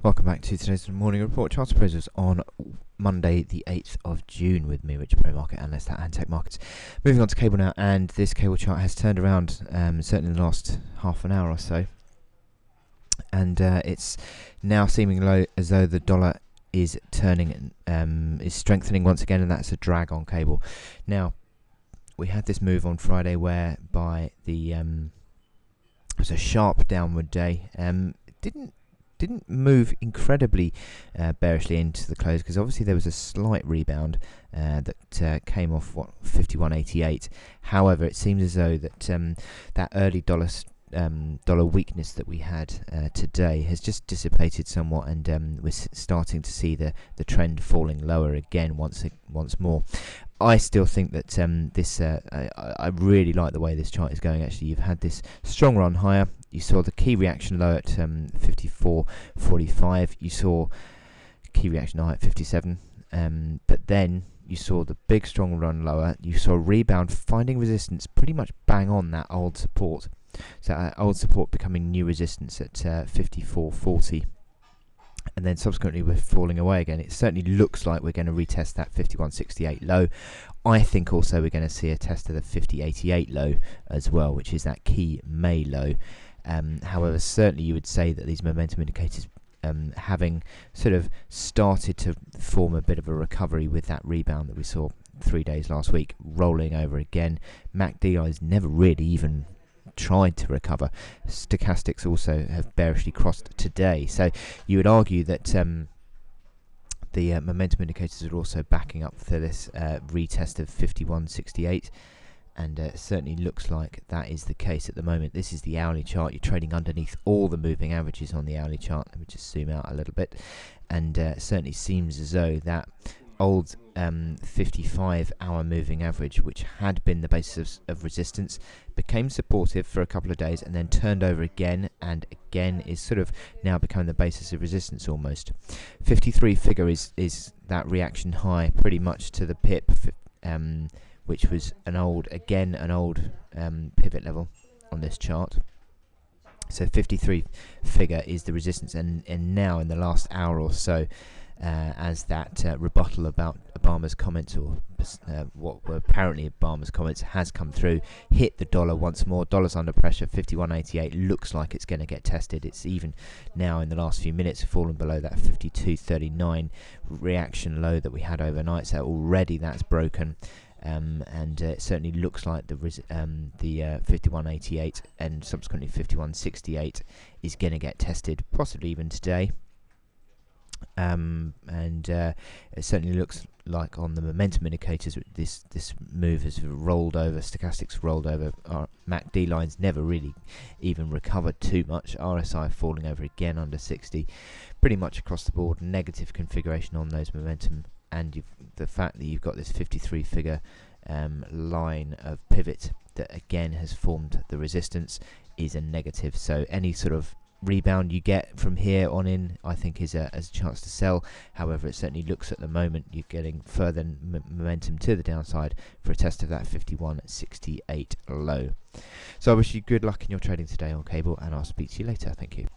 Welcome back to today's morning report. Charts appraisals on Monday, the 8th of June, with me, Richard Pro Market Analyst at Antech Markets. Moving on to cable now, and this cable chart has turned around certainly in the last half an hour or so, and it's now seeming low, as though the dollar is turning, is strengthening once again, and that's a drag on cable. Now, we had this move on Friday whereby it was a sharp downward day. Didn't move incredibly bearishly into the close, because obviously there was a slight rebound that came off 51.88. However, it seems as though that that early dollar weakness that we had today has just dissipated somewhat, and we're starting to see the trend falling lower again once more. I still think that I really like the way this chart is going. Actually, you've had this strong run higher. You saw the key reaction low at 54.45. You saw key reaction high at 57. But then you saw the big strong run lower. You saw a rebound finding resistance pretty much bang on that old support. So old support becoming new resistance at 54.40. And then subsequently we're falling away again. It certainly looks like we're going to retest that 51.68 low. I think also we're going to see a test of the 50.88 low as well, which is that key May low. However, certainly you would say that these momentum indicators, having sort of started to form a bit of a recovery with that rebound that we saw 3 days last week, rolling over again. MACD lines never really even tried to recover. Stochastics also have bearishly crossed today, so you would argue that the momentum indicators are also backing up for this retest of 51.68, and it certainly looks like that is the case at the moment. This is the hourly chart. You're trading underneath all the moving averages on the hourly chart. Let me just zoom out a little bit, and it certainly seems as though that old 55-hour moving average, which had been the basis of resistance, became supportive for a couple of days and then turned over again, and again is sort of now becoming the basis of resistance almost. 53 figure is that reaction high pretty much to the pip, which was an old pivot level on this chart. So 53 figure is the resistance, and now in the last hour or so, as that rebuttal about Obama's comments, or what were apparently Obama's comments, has come through, hit the dollar once more. Dollar's under pressure. 51.88 looks like it's going to get tested. It's even now in the last few minutes fallen below that 52.39 reaction low that we had overnight. So already that's broken. And it certainly looks like the 51.88 and subsequently 51.68 is going to get tested, possibly even today. It certainly looks like on the momentum indicators this move has rolled over. Stochastics rolled over. Our MACD lines never really even recovered too much. RSI falling over again under 60, pretty much across the board. Negative configuration on those momentum, and the fact that you've got this 53 figure line of pivot that again has formed the resistance is a negative. So any sort of rebound you get from here on in, I think, is a chance to sell. However, it certainly looks at the moment you're getting further momentum to the downside for a test of that 51.68 low. So I wish you good luck in your trading today on cable, and I'll speak to you later. Thank you.